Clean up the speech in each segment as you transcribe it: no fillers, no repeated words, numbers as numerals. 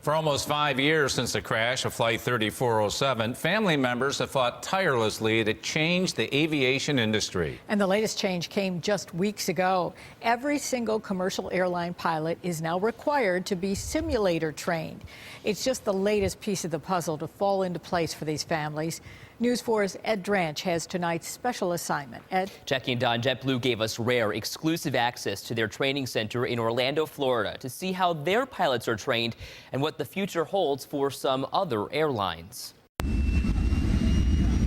For almost 5 years since the crash of Flight 3407, family members have fought tirelessly to change the aviation industry. And the latest change came just weeks ago. Every single commercial airline pilot is now required to be simulator trained. It's just the latest piece of the puzzle to fall into place for these families. News 4's Ed Dranch has tonight's special assignment. Ed? Jackie and Don, JetBlue gave us rare, exclusive access to their training center in Orlando, Florida, to see how their pilots are trained and what the future holds for some other airlines.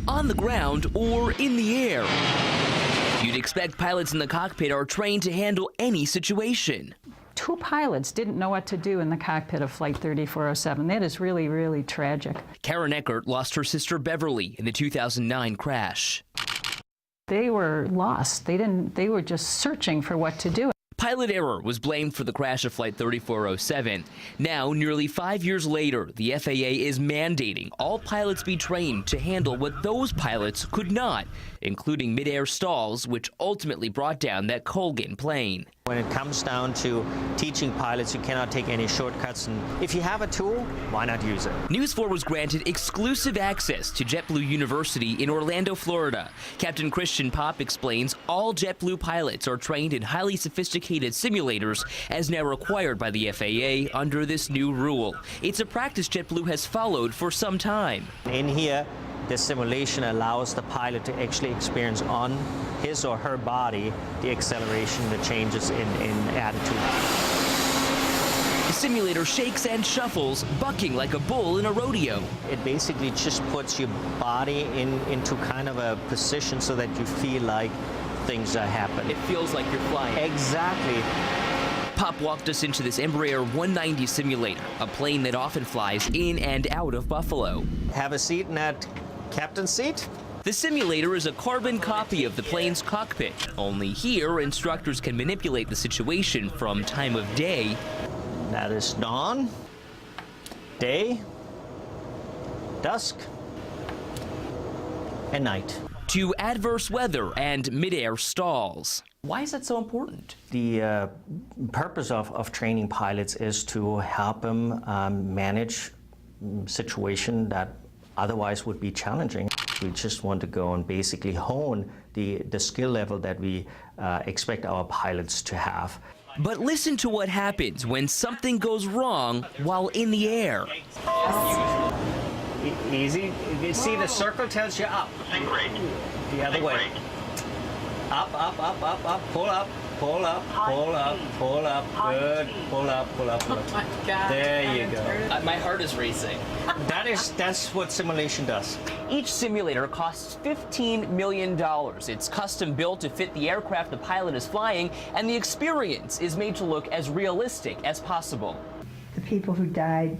On the ground or in the air, you'd expect pilots in the cockpit are trained to handle any situation. 2 pilots didn't know what to do in the cockpit of Flight 3407. That is really, really tragic. Karen Eckert lost her sister Beverly in the 2009 crash. They were lost. They were just searching for what to do. Pilot error was blamed for the crash of Flight 3407. Now, nearly 5 years later, the FAA is mandating all pilots be trained to handle what those pilots could not, including mid-air stalls, which ultimately brought down that Colgan plane. When it comes down to teaching pilots, you cannot take any shortcuts, and if you have a tool, why not use it? News 4 was granted exclusive access to JetBlue University in Orlando, Florida. Captain Christian Popp explains all JetBlue pilots are trained in highly sophisticated simulators, as now required by the FAA under this new rule. It's a practice JetBlue has followed for some time. In here, the simulation allows the pilot to actually experience on his or her body the acceleration, the changes in attitude. The simulator shakes and shuffles, bucking like a bull in a rodeo. It basically just puts your body into kind of a position so that you feel like things are happening. It feels like you're flying. Exactly. Popp walked us into this Embraer 190 simulator, a plane that often flies in and out of Buffalo. Have a seat in that captain's seat. The simulator is a carbon copy of the plane's cockpit. Only here, instructors can manipulate the situation from time of day. That is dawn, day, dusk, and night. To adverse weather and mid-air stalls. Why is that so important? The purpose of training pilots is to help them manage situation that otherwise would be challenging. We just want to go and basically hone the skill level that we expect our pilots to have. But listen to what happens when something goes wrong while in the air. Easy. You see the circle tells you up. The other way. Up, up, up, up, up. Pull up, pull up, pull up, pull up. Good. Pull up, pull up, pull up. Oh my God. There you go. My heart is racing. That's what simulation does. Each simulator costs $15 million. It's custom built to fit the aircraft the pilot is flying, and the experience is made to look as realistic as possible. The people who died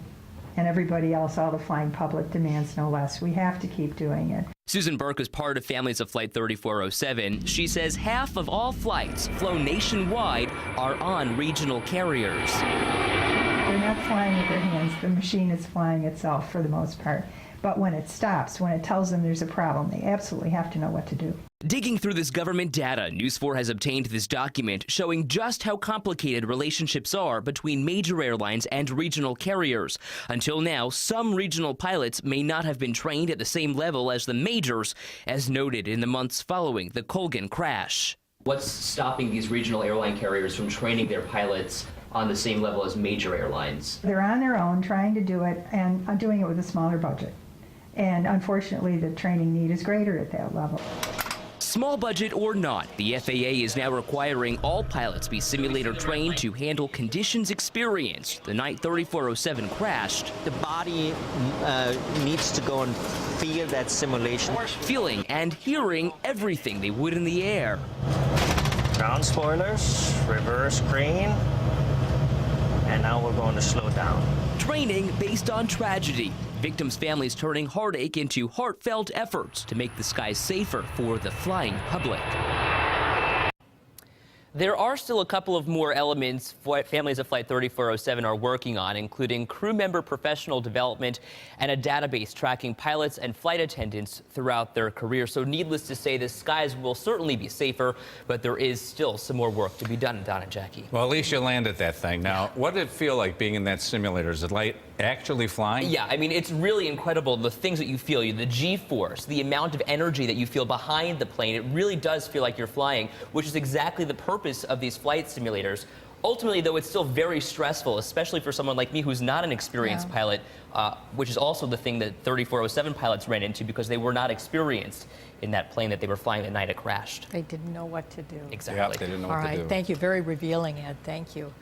and everybody else, all the flying public, demands no less. We have to keep doing it. Susan Burke is part of families of Flight 3407. She says half of all flights flown nationwide are on regional carriers. They're not flying with their hands. The machine is flying itself for the most part. But when it stops, when it tells them there's a problem, they absolutely have to know what to do. Digging through this government data, News 4 has obtained this document showing just how complicated relationships are between major airlines and regional carriers. Until now, some regional pilots may not have been trained at the same level as the majors, as noted in the months following the Colgan crash. What's stopping these regional airline carriers from training their pilots on the same level as major airlines? They're on their own trying to do it and doing it with a smaller budget. And unfortunately, the training need is greater at that level. Small budget or not, the FAA is now requiring all pilots be simulator trained to handle conditions experienced the night 3407 crashed. The body needs to go and feel that simulation. Feeling and hearing everything they would in the air. Ground spoilers, reverse crane, and now we're going to slow down. Training based on tragedy. Victims' families turning heartache into heartfelt efforts to make the skies safer for the flying public. There are still a couple of more elements families of Flight 3407 are working on, including crew member professional development and a database tracking pilots and flight attendants throughout their career. So needless to say, the skies will certainly be safer, but there is still some more work to be done, Don and Jackie. Well, at least you landed that thing. Now, what did it feel like being in that simulator? Is it like actually flying? Yeah, I mean, it's really incredible, the things that you feel, the G-force, the amount of energy that you feel behind the plane. It really does feel like you're flying, which is exactly the purpose of these flight simulators. Ultimately, though, it's still very stressful, especially for someone like me who's not an experienced pilot, which is also the thing that 3407 pilots ran into because they were not experienced in that plane that they were flying the night it crashed. They didn't know what to do. Exactly. Yep, they didn't know All what to right, do. thank you. Very revealing, Ed. Thank you.